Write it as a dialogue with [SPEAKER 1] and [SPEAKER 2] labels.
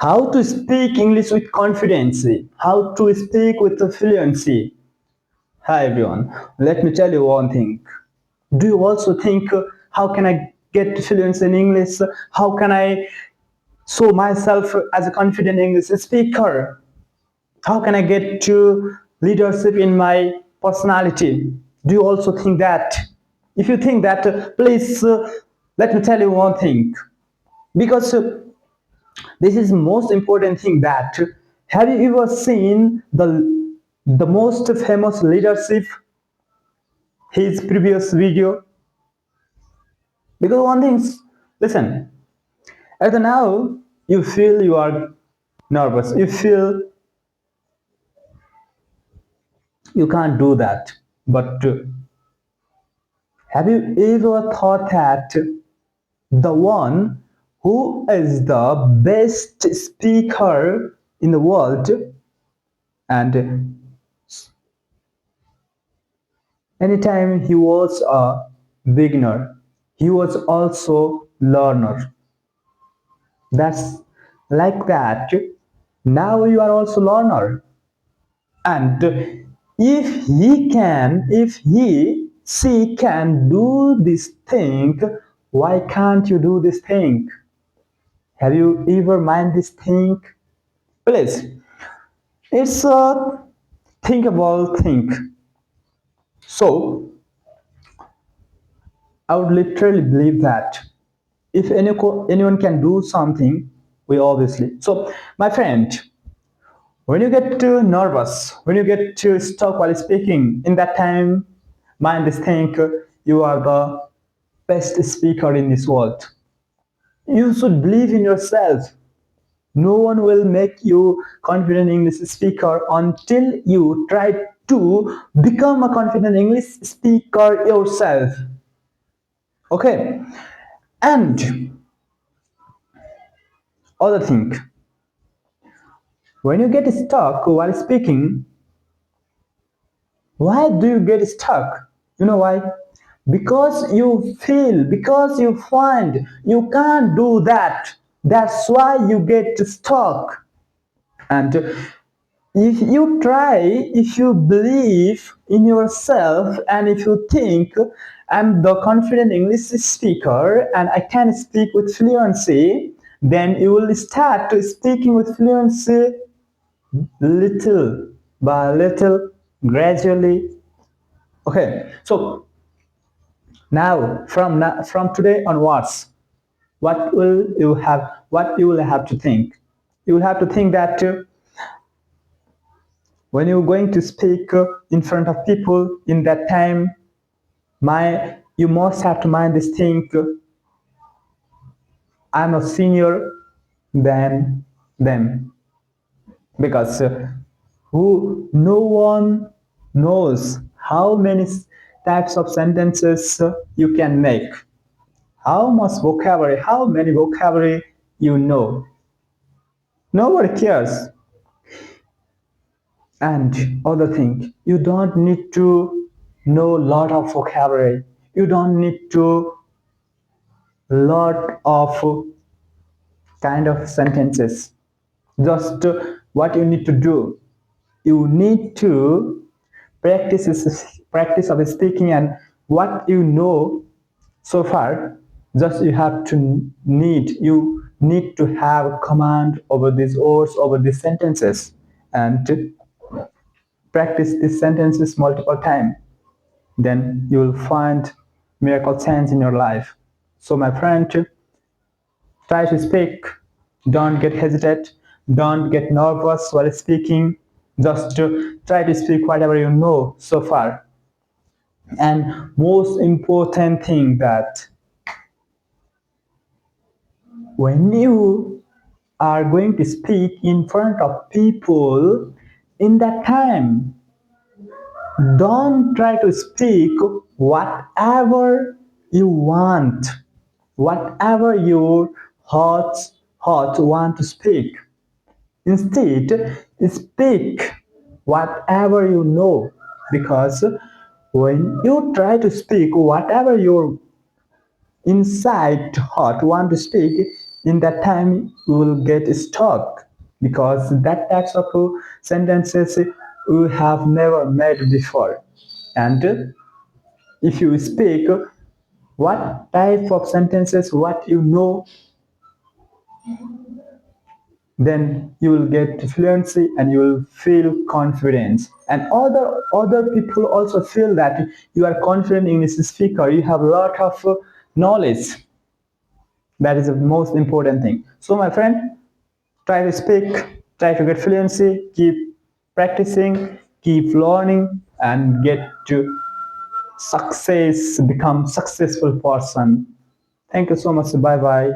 [SPEAKER 1] How to speak English with confidence, how to speak with fluency. Hi everyone, let me tell you one thing. Do you also think how can I get fluency in English? How can I show myself as a confident English speaker? How can I get to leadership in my personality? Do you also think that? If you think that, please let me tell you one thing. Because this is most important thing that have you ever seen the most famous leadership his previous video? Because one thing, listen, at the now you feel you are nervous, you feel you can't do that, but have you ever thought that the one who is the best speaker in the world, and anytime he was a beginner, he was also learner. That's like that. Now you are also learner. And she can do this thing, why can't you do this thing? Have you ever mind this thing? Please, it's a thinkable thing. So I would literally believe that if anyone can do something, we obviously. So, my friend, when you get too nervous, when you get too stuck while speaking, in that time, mind this thing, you are the best speaker in this world. You should believe in yourself. No one will make you confident English speaker until you try to become a confident English speaker yourself. Okay, and other thing, when you get stuck while speaking, why do you get stuck? You know why? Because you find you can't do that. That's why you get stuck. And if you try, if you believe in yourself, and if you think I'm the confident English speaker and I can speak with fluency, then you will start speaking with fluency little by little, gradually. Okay, so from today onwards, what you will have to think? You will have to think that when you're going to speak in front of people, in that time, you must have to mind this thing. I'm a senior than them, because who no one knows how many types of sentences you can make, how much vocabulary, how many vocabulary you know. Nobody cares. And other thing, you don't need to know a lot of vocabulary, you don't need to lot of kind of sentences. Just what you need to do, you need to practice of speaking, and what you know so far, just you need to have command over these words, over these sentences, and practice these sentences multiple times. Then you will find miracle change in your life. So my friend, try to speak. Don't get hesitate. Don't get nervous while speaking. Just try to speak whatever you know so far. And most important thing, that when you are going to speak in front of people, in that time, don't try to speak whatever you want, whatever your heart want to speak. Instead, speak whatever you know, because when you try to speak whatever your inside heart want to speak, In that time you will get stuck because that types of sentences you have never made before. And if you speak what type of sentences what you know, then you will get fluency and you will feel confidence, and other people also feel that you are confident English speaker, you have a lot of knowledge. That is the most important thing. So my friend, try to speak, try to get fluency, keep practicing, keep learning, and get to success, become successful person. Thank you so much. Bye bye.